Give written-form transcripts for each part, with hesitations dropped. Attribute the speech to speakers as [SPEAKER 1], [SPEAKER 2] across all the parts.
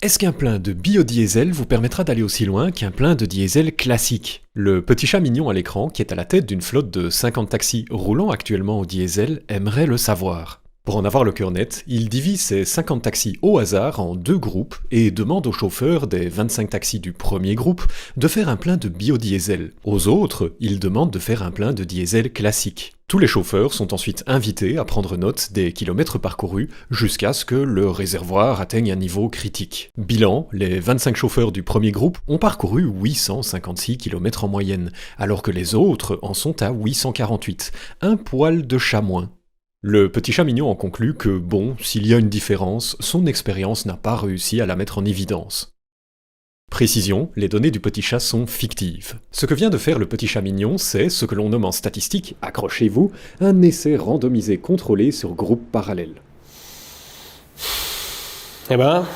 [SPEAKER 1] Est-ce qu'un plein de biodiesel vous permettra d'aller aussi loin qu'un plein de diesel classique? Le petit chat mignon à l'écran, qui est à la tête d'une flotte de 50 taxis roulant actuellement au diesel, aimerait le savoir. Pour en avoir le cœur net, il divise ses 50 taxis au hasard en deux groupes et demande aux chauffeurs des 25 taxis du premier groupe de faire un plein de biodiesel. Aux autres, il demande de faire un plein de diesel classique. Tous les chauffeurs sont ensuite invités à prendre note des kilomètres parcourus jusqu'à ce que le réservoir atteigne un niveau critique. Bilan, les 25 chauffeurs du premier groupe ont parcouru 856 km en moyenne, alors que les autres en sont à 848, un poil de chat moins. Le petit chat mignon en conclut que, bon, s'il y a une différence, son expérience n'a pas réussi à la mettre en évidence. Précision, les données du petit chat sont fictives. Ce que vient de faire le petit chat mignon, c'est ce que l'on nomme en statistique, accrochez-vous, un essai randomisé contrôlé sur groupe parallèle.
[SPEAKER 2] Eh ben,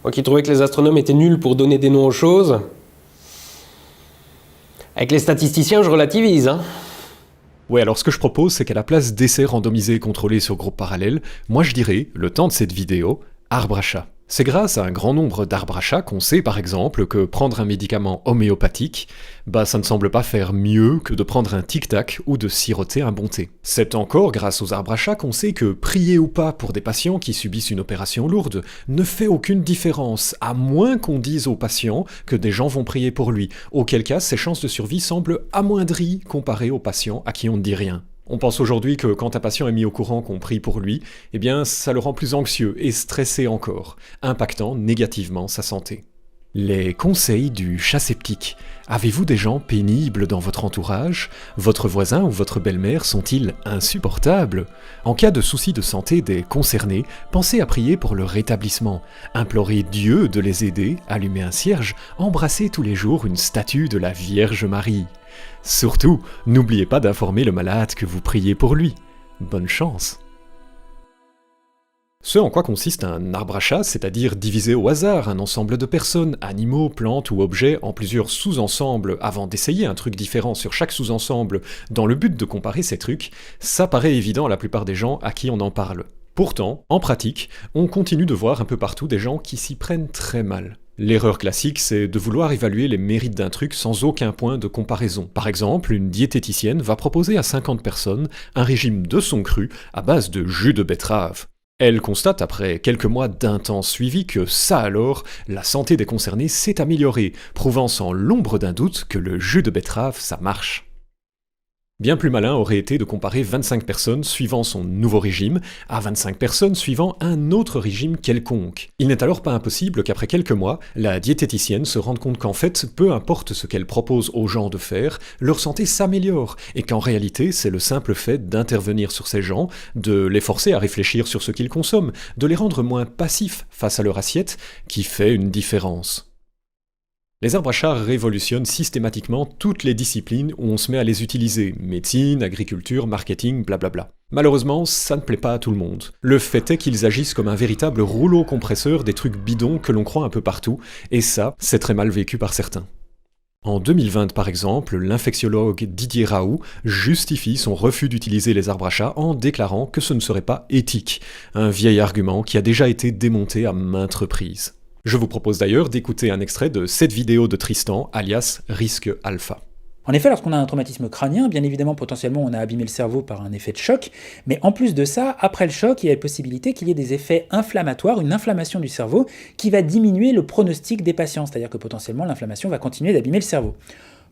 [SPEAKER 2] moi qui trouvais que les astronomes étaient nuls pour donner des noms aux choses, avec les statisticiens je relativise, hein.
[SPEAKER 1] Ouais, alors ce que je propose, c'est qu'à la place d'essais randomisés contrôlés sur groupe parallèle, moi je dirais, le temps de cette vidéo, arbre à chat. C'est grâce à un grand nombre d'arbres à chat qu'on sait par exemple que prendre un médicament homéopathique, ça ne semble pas faire mieux que de prendre un tic-tac ou de siroter un bon thé. C'est encore grâce aux arbres à chat qu'on sait que prier ou pas pour des patients qui subissent une opération lourde ne fait aucune différence, à moins qu'on dise aux patients que des gens vont prier pour lui, auquel cas ses chances de survie semblent amoindries comparées aux patients à qui on ne dit rien. On pense aujourd'hui que quand un patient est mis au courant qu'on prie pour lui, ça le rend plus anxieux et stressé encore, impactant négativement sa santé. Les conseils du chat sceptique. Avez-vous des gens pénibles dans votre entourage? Votre voisin ou votre belle-mère sont-ils insupportables? En cas de soucis de santé des concernés, pensez à prier pour leur rétablissement. Implorez Dieu de les aider, allumez un cierge, embrassez tous les jours une statue de la Vierge Marie. Surtout, n'oubliez pas d'informer le malade que vous priez pour lui. Bonne chance. Ce en quoi consiste un arbre à chat, c'est-à-dire diviser au hasard un ensemble de personnes, animaux, plantes ou objets en plusieurs sous-ensembles avant d'essayer un truc différent sur chaque sous-ensemble dans le but de comparer ces trucs, ça paraît évident à la plupart des gens à qui on en parle. Pourtant, en pratique, on continue de voir un peu partout des gens qui s'y prennent très mal. L'erreur classique, c'est de vouloir évaluer les mérites d'un truc sans aucun point de comparaison. Par exemple, une diététicienne va proposer à 50 personnes un régime de son cru à base de jus de betterave. Elle constate après quelques mois d'intense suivi que ça alors, la santé des concernés s'est améliorée, prouvant sans l'ombre d'un doute que le jus de betterave, ça marche. Bien plus malin aurait été de comparer 25 personnes suivant son nouveau régime à 25 personnes suivant un autre régime quelconque. Il n'est alors pas impossible qu'après quelques mois, la diététicienne se rende compte qu'en fait, peu importe ce qu'elle propose aux gens de faire, leur santé s'améliore, et qu'en réalité, c'est le simple fait d'intervenir sur ces gens, de les forcer à réfléchir sur ce qu'ils consomment, de les rendre moins passifs face à leur assiette, qui fait une différence. Les arbres à chat révolutionnent systématiquement toutes les disciplines où on se met à les utiliser, médecine, agriculture, marketing, blablabla. Malheureusement, ça ne plaît pas à tout le monde. Le fait est qu'ils agissent comme un véritable rouleau compresseur des trucs bidons que l'on croit un peu partout, et ça, c'est très mal vécu par certains. En 2020 par exemple, l'infectiologue Didier Raoult justifie son refus d'utiliser les arbres à chat en déclarant que ce ne serait pas éthique, un vieil argument qui a déjà été démonté à maintes reprises. Je vous propose d'ailleurs d'écouter un extrait de cette vidéo de Tristan, alias Risque Alpha.
[SPEAKER 3] En effet, lorsqu'on a un traumatisme crânien, bien évidemment, potentiellement, on a abîmé le cerveau par un effet de choc, mais en plus de ça, après le choc, il y a la possibilité qu'il y ait des effets inflammatoires, une inflammation du cerveau, qui va diminuer le pronostic des patients, c'est-à-dire que potentiellement, l'inflammation va continuer d'abîmer le cerveau.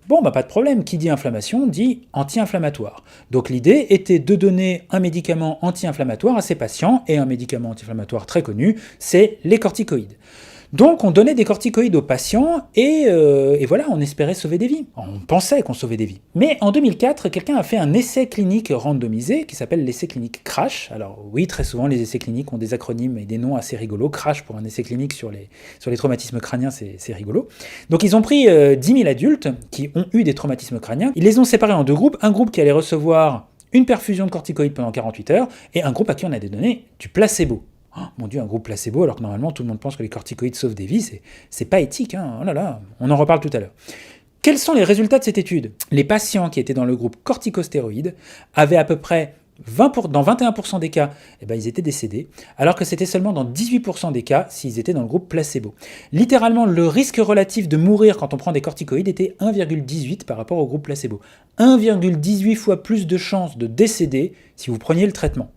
[SPEAKER 3] Bon, pas de problème, qui dit inflammation dit anti-inflammatoire. Donc l'idée était de donner un médicament anti-inflammatoire à ces patients, et un médicament anti-inflammatoire très connu, c'est les corticoïdes. Donc on donnait des corticoïdes aux patients et voilà, on espérait sauver des vies. On pensait qu'on sauvait des vies. Mais en 2004, quelqu'un a fait un essai clinique randomisé qui s'appelle l'essai clinique CRASH. Alors oui, très souvent les essais cliniques ont des acronymes et des noms assez rigolos. CRASH pour un essai clinique sur les traumatismes crâniens, c'est rigolo. Donc ils ont pris 10 000 adultes qui ont eu des traumatismes crâniens. Ils les ont séparés en deux groupes. Un groupe qui allait recevoir une perfusion de corticoïdes pendant 48 heures et un groupe à qui on a donné du placebo. Oh, mon Dieu, un groupe placebo, alors que normalement tout le monde pense que les corticoïdes sauvent des vies, c'est pas éthique, hein. Oh là là, on en reparle tout à l'heure. Quels sont les résultats de cette étude? Les patients qui étaient dans le groupe corticostéroïdes avaient à peu près Dans 21% des cas, ils étaient décédés, alors que c'était seulement dans 18% des cas s'ils étaient dans le groupe placebo. Littéralement, le risque relatif de mourir quand on prend des corticoïdes était 1,18 par rapport au groupe placebo. 1,18 fois plus de chances de décéder si vous preniez le traitement.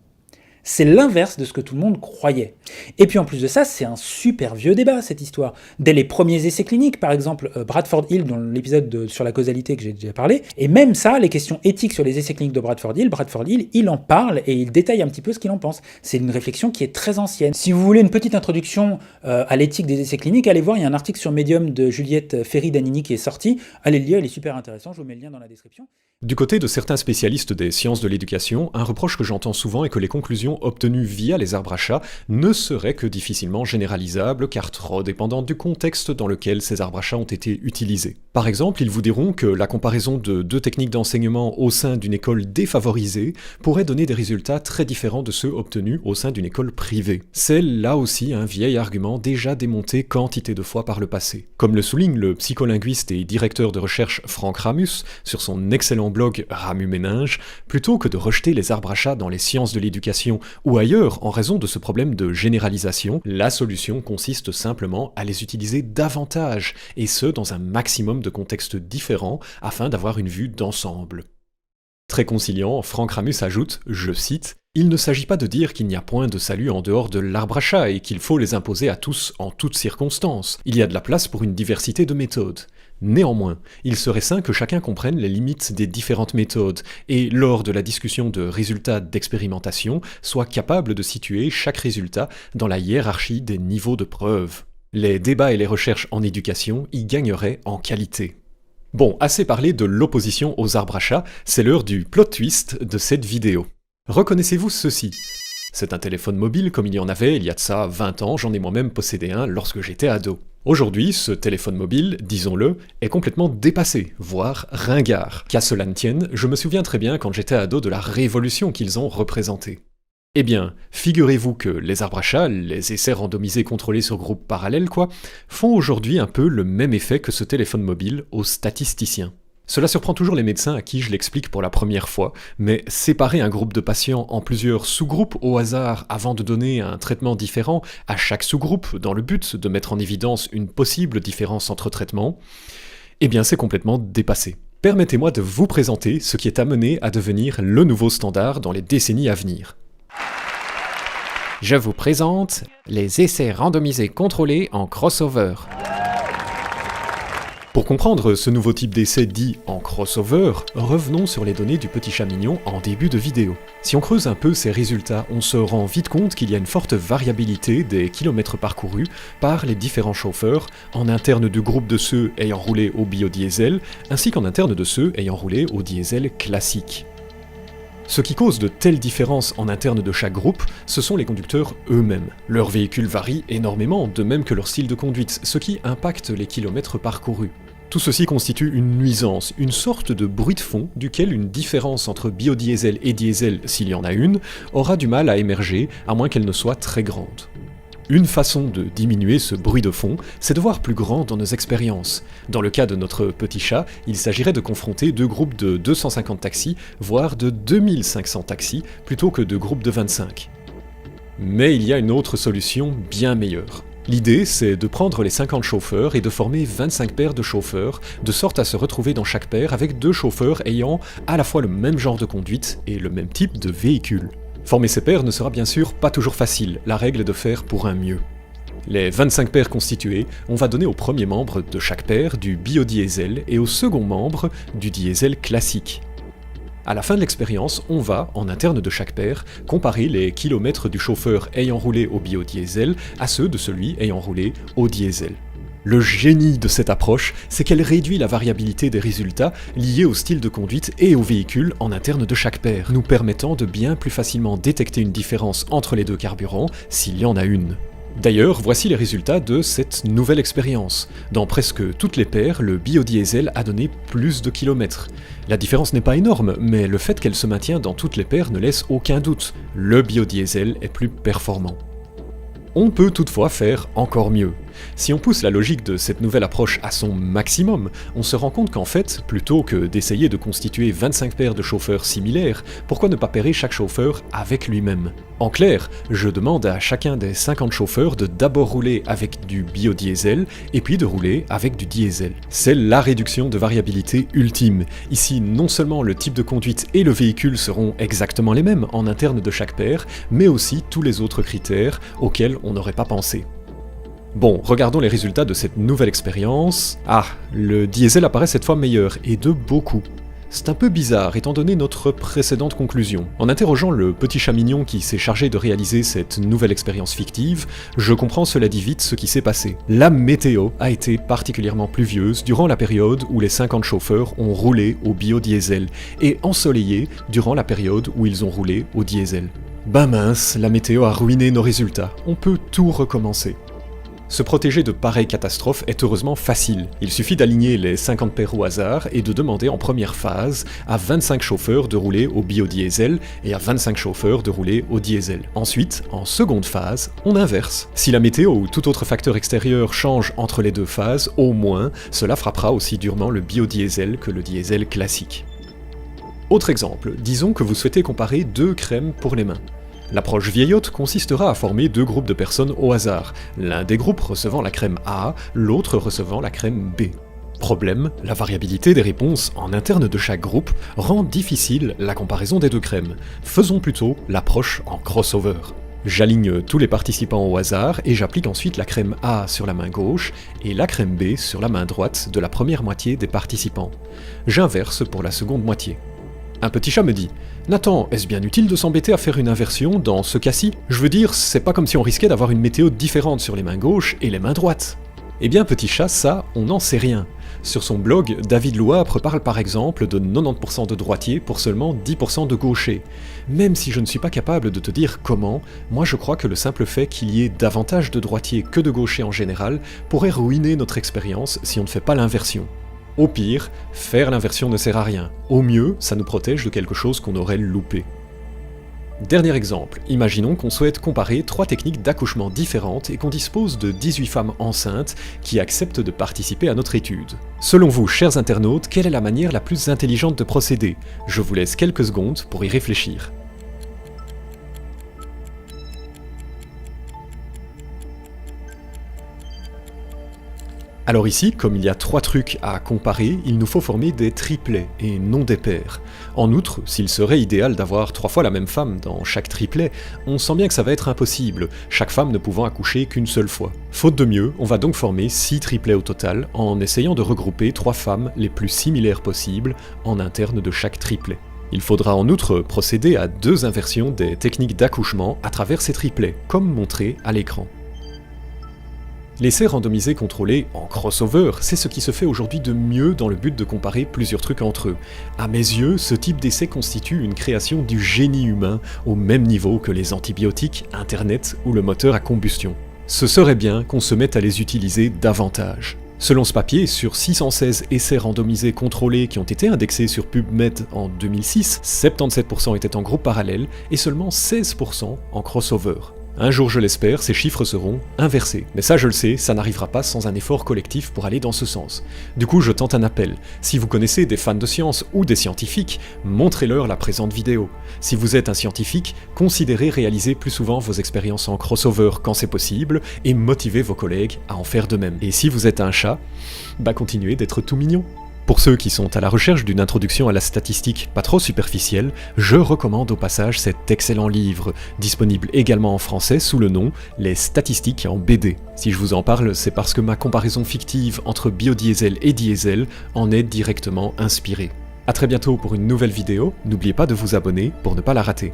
[SPEAKER 3] C'est l'inverse de ce que tout le monde croyait. Et puis en plus de ça, c'est un super vieux débat cette histoire. Dès les premiers essais cliniques, par exemple Bradford Hill, dans l'épisode sur la causalité que j'ai déjà parlé, et même ça, les questions éthiques sur les essais cliniques de Bradford Hill, il en parle et il détaille un petit peu ce qu'il en pense. C'est une réflexion qui est très ancienne. Si vous voulez une petite introduction à l'éthique des essais cliniques, allez voir, il y a un article sur Medium de Juliette Ferry-Danini qui est sorti. Allez le lire, il est super intéressant, je vous mets le lien dans la description.
[SPEAKER 1] Du côté de certains spécialistes des sciences de l'éducation, un reproche que j'entends souvent est que les conclusions obtenues via les arbres à chat ne seraient que difficilement généralisables car trop dépendantes du contexte dans lequel ces arbres à chat ont été utilisés. Par exemple, ils vous diront que la comparaison de deux techniques d'enseignement au sein d'une école défavorisée pourrait donner des résultats très différents de ceux obtenus au sein d'une école privée. C'est là aussi un vieil argument déjà démonté quantité de fois par le passé. Comme le souligne le psycholinguiste et directeur de recherche Franck Ramus sur son excellent blog Ramu-Méninge, plutôt que de rejeter les arbres à chat dans les sciences de l'éducation ou ailleurs en raison de ce problème de généralisation, la solution consiste simplement à les utiliser davantage, et ce dans un maximum de contextes différents afin d'avoir une vue d'ensemble. Très conciliant, Franck Ramus ajoute, je cite, « Il ne s'agit pas de dire qu'il n'y a point de salut en dehors de l'arbre à chat et qu'il faut les imposer à tous en toutes circonstances. Il y a de la place pour une diversité de méthodes. Néanmoins, il serait sain que chacun comprenne les limites des différentes méthodes et, lors de la discussion de résultats d'expérimentation, soit capable de situer chaque résultat dans la hiérarchie des niveaux de preuve. Les débats et les recherches en éducation y gagneraient en qualité. » Bon, assez parlé de l'opposition aux arbres à chat, c'est l'heure du plot twist de cette vidéo. Reconnaissez-vous ceci ? C'est un téléphone mobile comme il y en avait il y a de ça 20 ans, j'en ai moi-même possédé un lorsque j'étais ado. Aujourd'hui, ce téléphone mobile, disons-le, est complètement dépassé, voire ringard. Qu'à cela ne tienne, je me souviens très bien quand j'étais ado de la révolution qu'ils ont représentée. Eh bien, figurez-vous que les arbres à chat, les essais randomisés contrôlés sur groupes parallèles font aujourd'hui un peu le même effet que ce téléphone mobile aux statisticiens. Cela surprend toujours les médecins à qui je l'explique pour la première fois, mais séparer un groupe de patients en plusieurs sous-groupes au hasard avant de donner un traitement différent à chaque sous-groupe dans le but de mettre en évidence une possible différence entre traitements, eh bien c'est complètement dépassé. Permettez-moi de vous présenter ce qui est amené à devenir le nouveau standard dans les décennies à venir. Je vous présente les essais randomisés contrôlés en crossover. Pour comprendre ce nouveau type d'essai dit en crossover, revenons sur les données du petit chat mignon en début de vidéo. Si on creuse un peu ces résultats, on se rend vite compte qu'il y a une forte variabilité des kilomètres parcourus par les différents chauffeurs, en interne du groupe de ceux ayant roulé au biodiesel, ainsi qu'en interne de ceux ayant roulé au diesel classique. Ce qui cause de telles différences en interne de chaque groupe, ce sont les conducteurs eux-mêmes. Leurs véhicules varient énormément, de même que leur style de conduite, ce qui impacte les kilomètres parcourus. Tout ceci constitue une nuisance, une sorte de bruit de fond duquel une différence entre biodiesel et diesel, s'il y en a une, aura du mal à émerger, à moins qu'elle ne soit très grande. Une façon de diminuer ce bruit de fond, c'est de voir plus grand dans nos expériences. Dans le cas de notre petit chat, il s'agirait de confronter deux groupes de 250 taxis, voire de 2500 taxis, plutôt que deux groupes de 25. Mais il y a une autre solution bien meilleure. L'idée, c'est de prendre les 50 chauffeurs et de former 25 paires de chauffeurs, de sorte à se retrouver dans chaque paire avec deux chauffeurs ayant à la fois le même genre de conduite et le même type de véhicule. Former ces paires ne sera bien sûr pas toujours facile, la règle est de faire pour un mieux. Les 25 paires constituées, on va donner au premier membre de chaque paire du biodiesel et au second membre du diesel classique. À la fin de l'expérience, on va, en interne de chaque paire, comparer les kilomètres du chauffeur ayant roulé au biodiesel à ceux de celui ayant roulé au diesel. Le génie de cette approche, c'est qu'elle réduit la variabilité des résultats liés au style de conduite et au véhicule en interne de chaque paire, nous permettant de bien plus facilement détecter une différence entre les deux carburants, s'il y en a une. D'ailleurs, voici les résultats de cette nouvelle expérience. Dans presque toutes les paires, le biodiesel a donné plus de kilomètres. La différence n'est pas énorme, mais le fait qu'elle se maintient dans toutes les paires ne laisse aucun doute. Le biodiesel est plus performant. On peut toutefois faire encore mieux. Si on pousse la logique de cette nouvelle approche à son maximum, on se rend compte qu'en fait, plutôt que d'essayer de constituer 25 paires de chauffeurs similaires, pourquoi ne pas pairer chaque chauffeur avec lui-même? En clair, je demande à chacun des 50 chauffeurs de d'abord rouler avec du biodiesel et puis de rouler avec du diesel. C'est la réduction de variabilité ultime. Ici, non seulement le type de conduite et le véhicule seront exactement les mêmes en interne de chaque paire, mais aussi tous les autres critères auxquels on n'aurait pas pensé. Bon, regardons les résultats de cette nouvelle expérience. Ah, le diesel apparaît cette fois meilleur, et de beaucoup. C'est un peu bizarre étant donné notre précédente conclusion. En interrogeant le petit chat mignon qui s'est chargé de réaliser cette nouvelle expérience fictive, je comprends cela dit vite ce qui s'est passé. La météo a été particulièrement pluvieuse durant la période où les 50 chauffeurs ont roulé au biodiesel, et ensoleillée durant la période où ils ont roulé au diesel. Ben mince, la météo a ruiné nos résultats. On peut tout recommencer. Se protéger de pareilles catastrophes est heureusement facile. Il suffit d'aligner les 50 paires au hasard et de demander en première phase à 25 chauffeurs de rouler au biodiesel et à 25 chauffeurs de rouler au diesel. Ensuite, en seconde phase, on inverse. Si la météo ou tout autre facteur extérieur change entre les deux phases, au moins, cela frappera aussi durement le biodiesel que le diesel classique. Autre exemple, disons que vous souhaitez comparer deux crèmes pour les mains. L'approche vieillotte consistera à former deux groupes de personnes au hasard, l'un des groupes recevant la crème A, l'autre recevant la crème B. Problème, la variabilité des réponses en interne de chaque groupe rend difficile la comparaison des deux crèmes. Faisons plutôt l'approche en crossover. J'aligne tous les participants au hasard et j'applique ensuite la crème A sur la main gauche et la crème B sur la main droite de la première moitié des participants. J'inverse pour la seconde moitié. Un petit chat me dit « Nathan, est-ce bien utile de s'embêter à faire une inversion dans ce cas-ci? Je veux dire, c'est pas comme si on risquait d'avoir une météo différente sur les mains gauches et les mains droites. » Eh bien petit chat, ça, on n'en sait rien. Sur son blog, David Louapre parle par exemple de 90% de droitiers pour seulement 10% de gauchers. Même si je ne suis pas capable de te dire comment, moi je crois que le simple fait qu'il y ait davantage de droitiers que de gauchers en général pourrait ruiner notre expérience si on ne fait pas l'inversion. Au pire, faire l'inversion ne sert à rien. Au mieux, ça nous protège de quelque chose qu'on aurait loupé. Dernier exemple, imaginons qu'on souhaite comparer 3 techniques d'accouchement différentes et qu'on dispose de 18 femmes enceintes qui acceptent de participer à notre étude. Selon vous, chers internautes, quelle est la manière la plus intelligente de procéder? Je vous laisse quelques secondes pour y réfléchir. Alors ici, comme il y a 3 trucs à comparer, il nous faut former des triplets et non des paires. En outre, s'il serait idéal d'avoir 3 fois la même femme dans chaque triplet, on sent bien que ça va être impossible, chaque femme ne pouvant accoucher qu'une seule fois. Faute de mieux, on va donc former 6 triplets au total, en essayant de regrouper 3 femmes les plus similaires possibles en interne de chaque triplet. Il faudra en outre procéder à 2 inversions des techniques d'accouchement à travers ces triplets, comme montré à l'écran. L'essai randomisé contrôlé en crossover, c'est ce qui se fait aujourd'hui de mieux dans le but de comparer plusieurs trucs entre eux. À mes yeux, ce type d'essai constitue une création du génie humain au même niveau que les antibiotiques, Internet ou le moteur à combustion. Ce serait bien qu'on se mette à les utiliser davantage. Selon ce papier, sur 616 essais randomisés contrôlés qui ont été indexés sur PubMed en 2006, 77% étaient en groupe parallèle et seulement 16% en crossover. Un jour, je l'espère, ces chiffres seront inversés. Mais ça, je le sais, ça n'arrivera pas sans un effort collectif pour aller dans ce sens. Du coup, je tente un appel. Si vous connaissez des fans de science ou des scientifiques, montrez-leur la présente vidéo. Si vous êtes un scientifique, considérez réaliser plus souvent vos expériences en crossover quand c'est possible et motivez vos collègues à en faire de même. Et si vous êtes un chat, continuez d'être tout mignon. Pour ceux qui sont à la recherche d'une introduction à la statistique pas trop superficielle, je recommande au passage cet excellent livre, disponible également en français sous le nom « Les statistiques en BD ». Si je vous en parle, c'est parce que ma comparaison fictive entre biodiesel et diesel en est directement inspirée. A très bientôt pour une nouvelle vidéo, n'oubliez pas de vous abonner pour ne pas la rater.